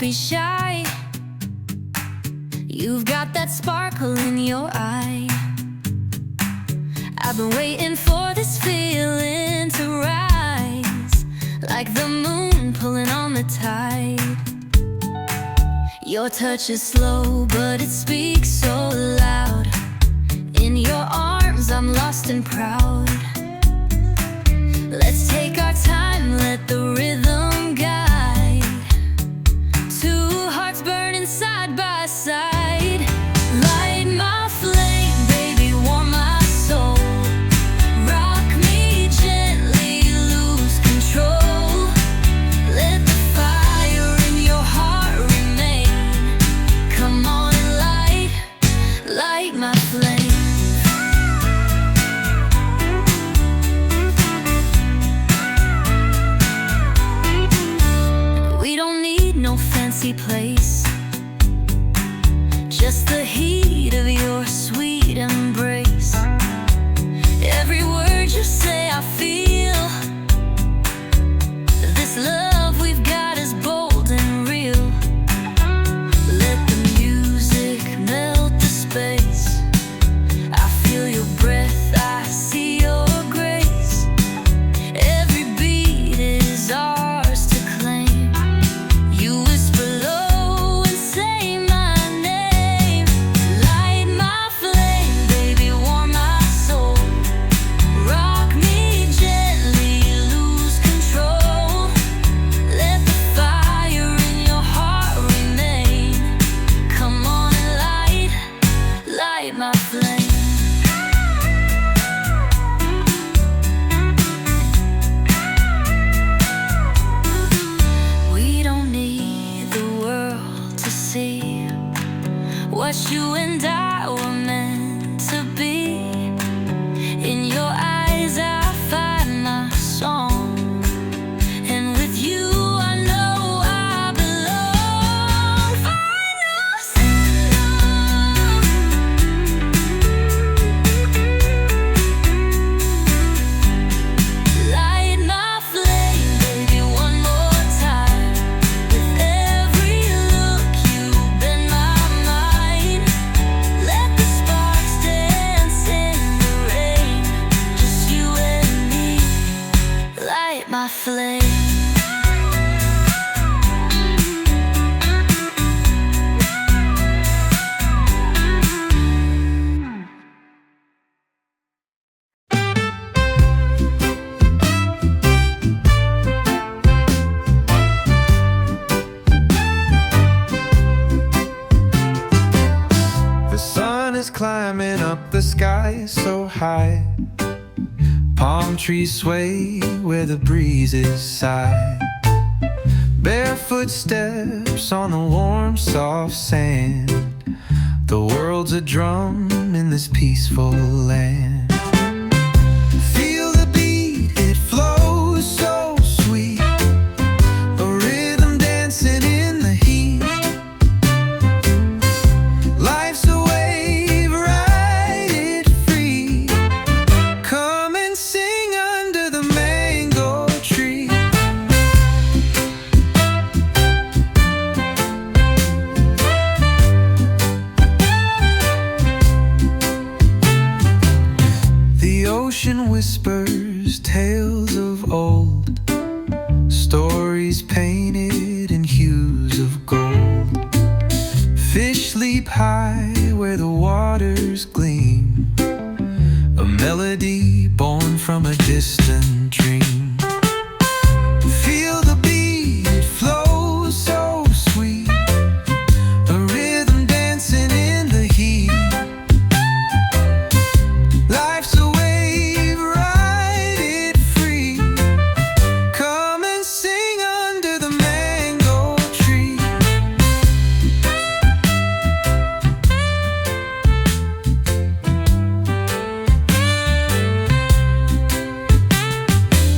be shy. You've got that sparkle in your eye. I've been waiting for this feeling to rise, like the moon pulling on the tide. Your touch is slow, but it speaks so loud. In your arms, I'm lost and proud. Let's take our time, let the rhythm guide. Two hearts burning side by side. Light my flame, baby, warm my soul. Rock me gently, lose control. Let the fire in your heart remain. Come on and light my flame. Place, just the heat of your sweet embrace. Every word you say I feel. This love we've got is bold and real. Let the music melt the space. I feel your breath, I see your grace. Every beat is ours to claim. You whisper low and say my name. Light my flame, baby, warm my soul. Rock me gently, lose control. Let the fire in your heart remain. Come on and light my flame. What you and I were meant to be. In your eyes I find my song, and with you I know I belong. Final signal. Light my flame, baby, one more time. With every look you bend my mind. Let the sparks dance in the rain. Just you and me, light my flame. The sun is climbing up the sky so high. Palm trees sway where the breezes sigh. Barefoot steps on the warm, soft sand. The world's a drum in this peaceful land. Feel the beat, it flows so sweet. A rhythm dancing in the heat. Life's a wave, ride it free. Come and sing under the mango tree. The ocean whispers tales of old, stories painted in hues of gold. Fish leap high where the waters gleam, a melody born from a distant dream. Feel the beat, it flows so sweet. A rhythm dancing in the heat. Life's a wave, ride it free. Come and sing under the mango tree.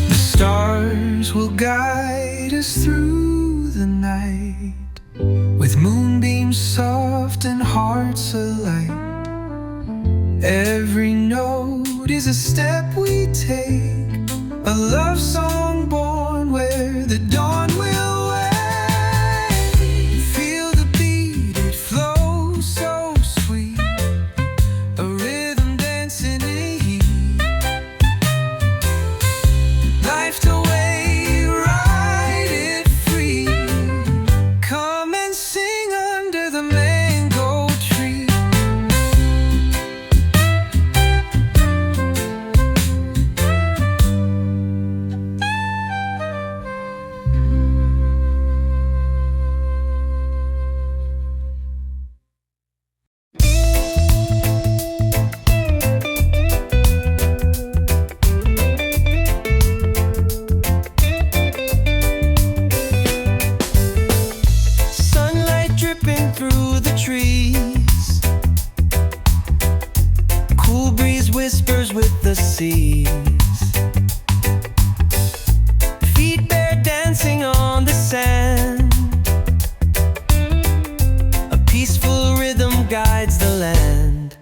The stars will guide us through the night, with moonbeams soft and hearts alight. Every note is a step we take, a love song born where the dawn will wait. whispers with the seas. Feet bare dancing on the sand. A peaceful rhythm guides the land.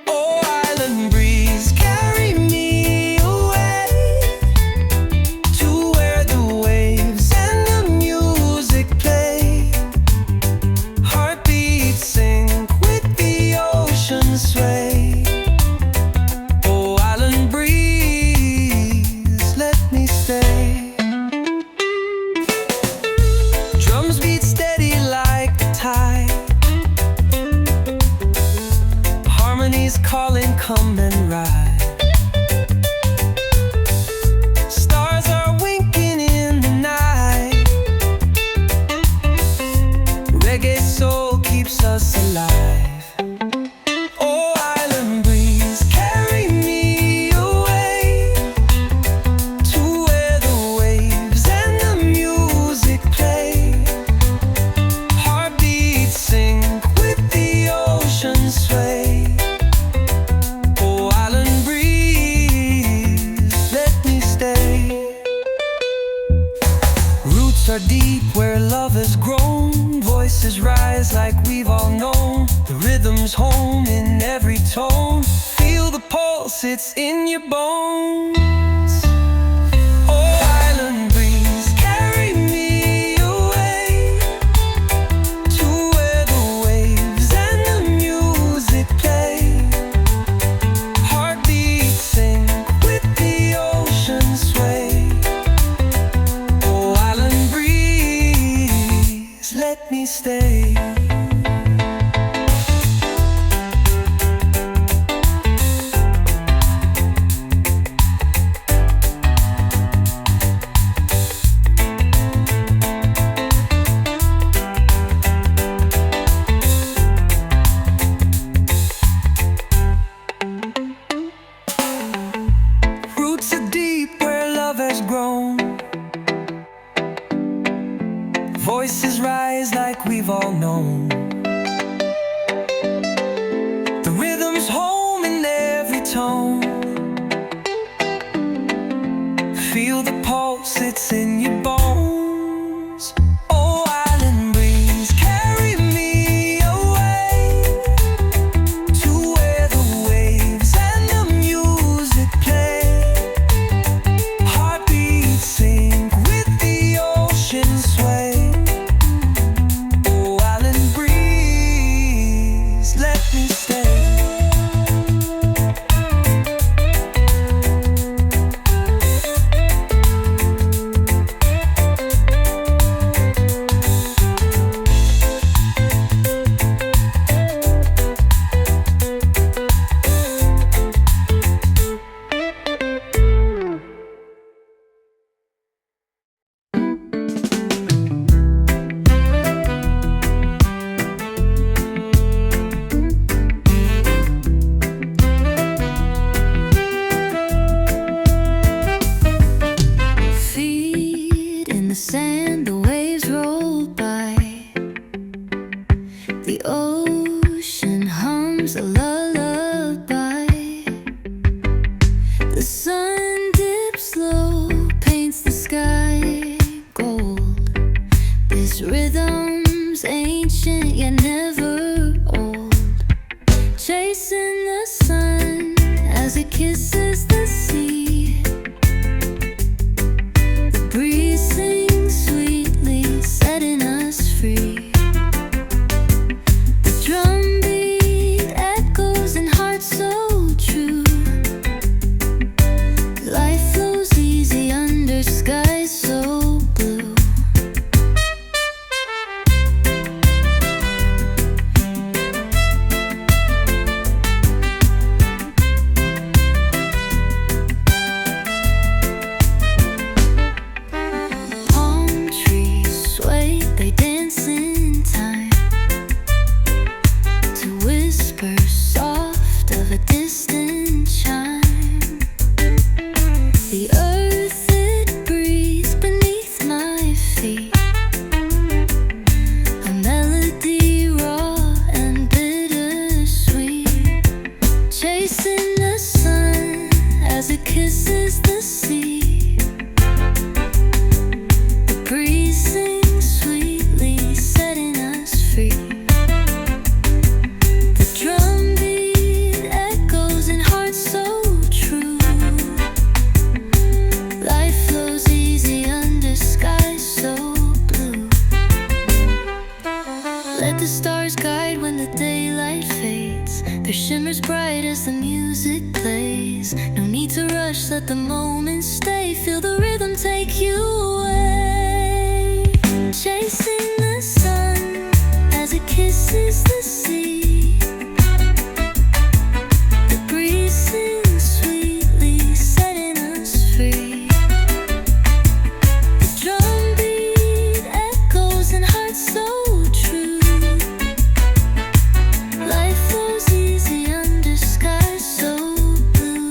Oh, island breeze, carry me away to where the waves and the music play. Heartbeats sync with the ocean sway. Oh, island breeze, let me stay. Drums beat steady like the tide. Harmonies calling, come and ride. Stars are winking in the night. Reggae soul keeps us alive. Oh, island breeze, carry me away to where the waves and the music play. Heartbeats sync with the ocean sway. Oh, island breeze, let me stay. Roots are deep where love has grown. Voices rise like we've all known. The rhythm's home in every tone. Feel the pulse, it's in your bones. Oh, island breeze, carry me away to where the waves and the music play. Heartbeats sync with the ocean sway. Oh, island breeze, let me stay. Roots are deep where love has grown. Voices rise like we've all known. The rhythm's home in every tone. Feel the pulse, it's in your bones. Oh, island breeze, carry me away to where the waves and the music play. Heartbeats sync with the ocean sway. Oh, island breeze, let me stay. Feet in the sand, the waves roll by. The ocean hums a lullaby. The sun dips low, paints the sky gold. This rhythm's ancient yet never old. Chasing the sun as it kisses the sea. The breeze sings sweetly, setting us free. The drumbeat echoes in hearts so true. Life flows easy under skies so blue. Their shimmers bright as the music plays. No need to rush, let the moment stay. Feel the rhythm take you away. Chasing the sun as it kisses the sea. The breeze sings sweetly, setting us free. The drumbeat echoes in hearts so true. Life flows easy under skies so blue.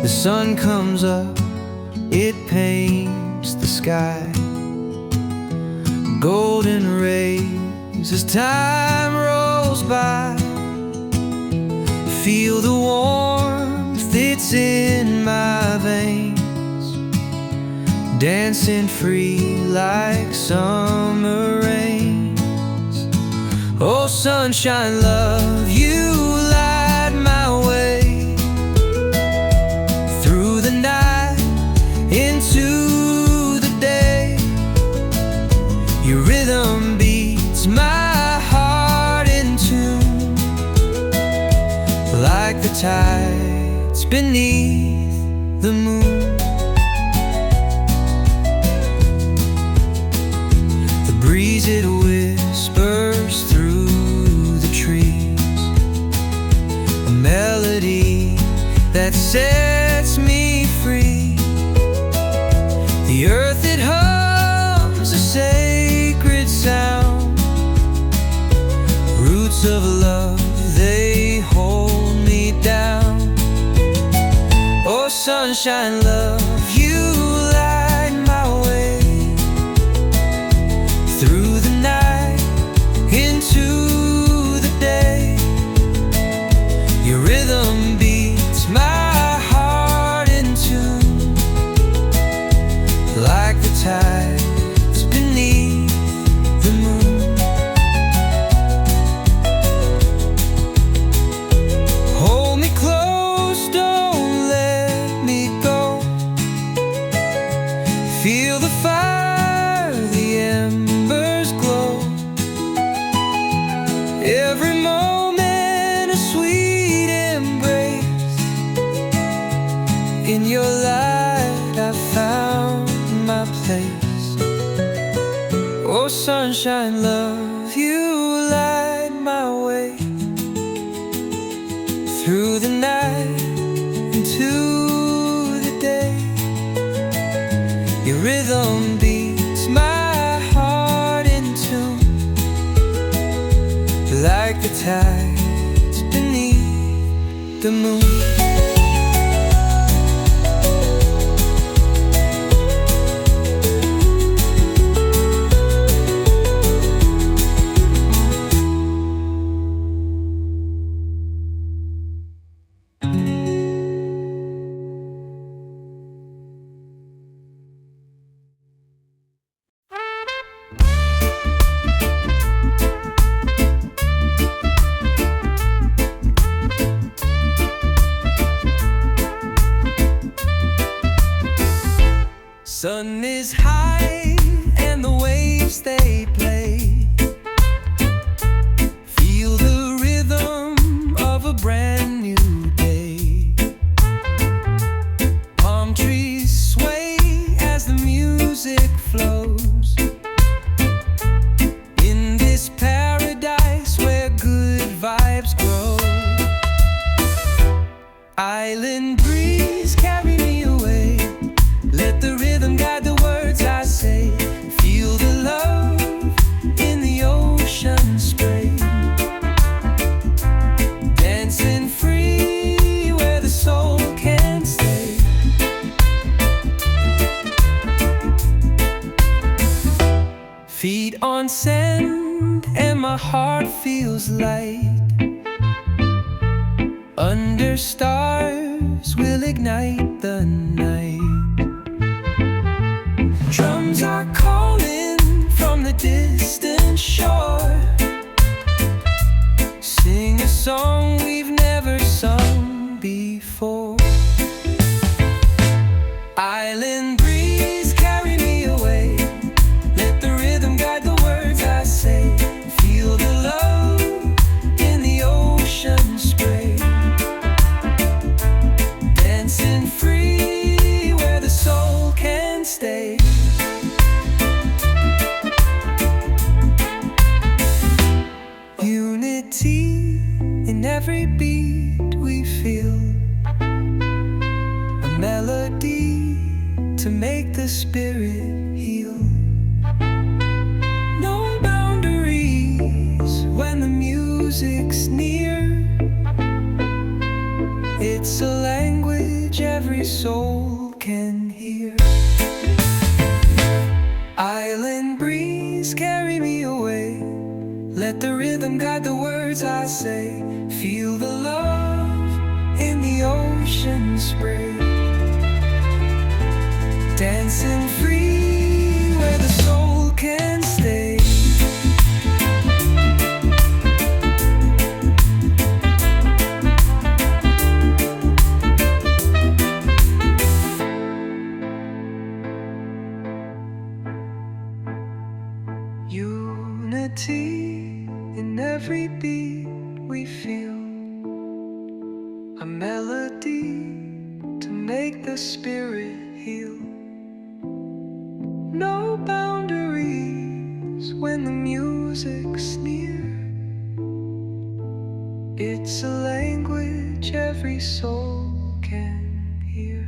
The sun comes up, it paints the sky golden rays as time rolls by. Feel the warmth, it's in my veins, dancing free like summer rains. Oh sunshine, love, you light my way through the night into the day. Your rhythm beats my heart in tune, like the tides beneath the moon. The breeze, it whispers through the trees, a melody that sets me free. The earth, it hums a sacred sound. Roots of love, they hold me down. Oh sunshine, love, you light my way through the night into the day. Your rhythm beats my heart in tune, like the tides beneath the moon. Hold me close, don't let me go. Feel the fire, the embers glow. Every moment a sweet embrace. In your light I found my place. Oh sunshine, love, you light my way through the night into the day. Your rhythm beats my heart in tune, like the tides beneath the moon. Sun is high and the waves they play. Feel the rhythm of a brand new day. Palm trees sway as the music flows. In this paradise where good vibes grow. Island breeze, carry me away. Let the rhythm guide the words I say. Feel the love in the ocean spray. Dancing free where the soul can stay. on sand and my heart feels light. Under stars we'll ignite the night. Drums are calling from the distant shore. Sing a song we've never sung before. Island breeze, carry me away. Let the rhythm guide the words I say. Feel the love in the ocean spray. Dancing free where the soul can stay. Unity in every beat we feel. A melody to make the spirit heal. No boundaries when the music's near. It's a language every soul can hear. Island breeze, carry me away. Let the rhythm guide the words I say. Feel the love in the ocean spray. Dancing free where the soul can stay. Unity in every beat we feel. A melody to make the spirit heal. No boundaries when the music's near. It's a language every soul can hear.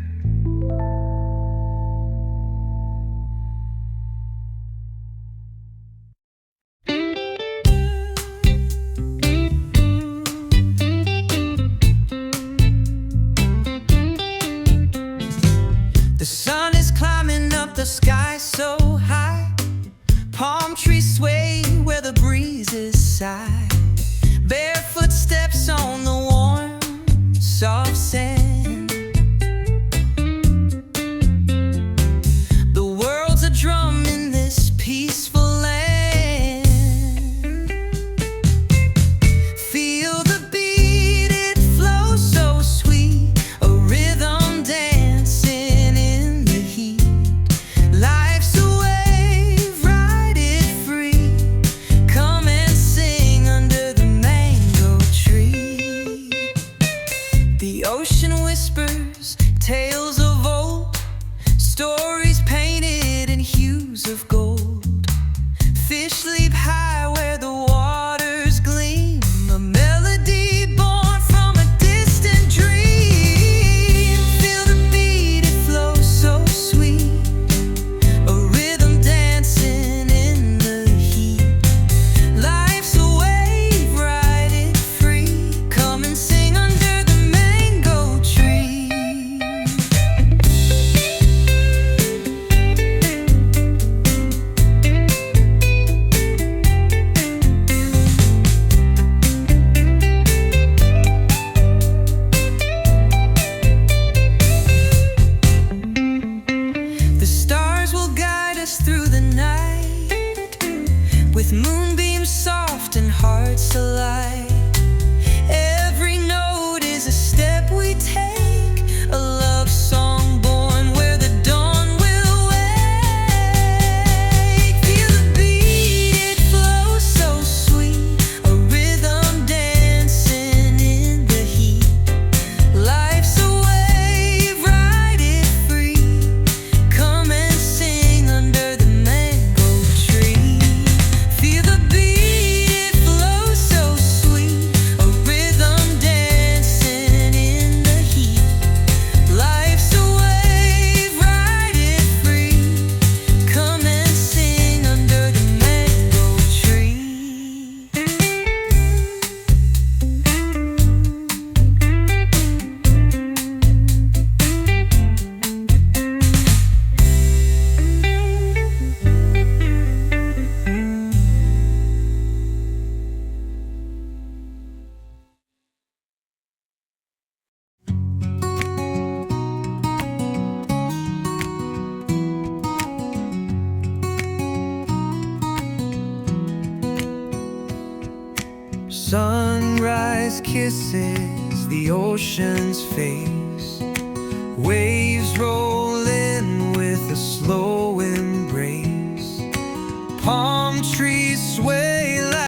The sun is climbing up the sky so high. Palm trees sway where the breezes sigh. Barefoot steps on the warm, soft sand. The world's a drum in this peaceful land. Feel the beat, it flows so sweet. A rhythm dancing in the heat. Life's a wave, ride it free. Come and sing under the mango tree. The ocean whispers tales of old, stories painted in hues of gold. Fish leap high where the waters gleam. A melody born from a distant dream. Feel the beat, it flows so sweet. A rhythm dancing in the heat. Life's a wave, ride it free. Come and sing under the mango tree. The stars will guide us through the night, with moonbeams soft and hearts alight. Every note is a step we take, a love song born where the dawn will wake. Feel the beat, it flows so sweet. A rhythm dancing in the heat. Life's a wave, ride it free. Come and sing under the mango tree. Feel the beat, it flows so sweet. Sunrise kisses the ocean's face. Waves roll in with a slow embrace. Palm trees sway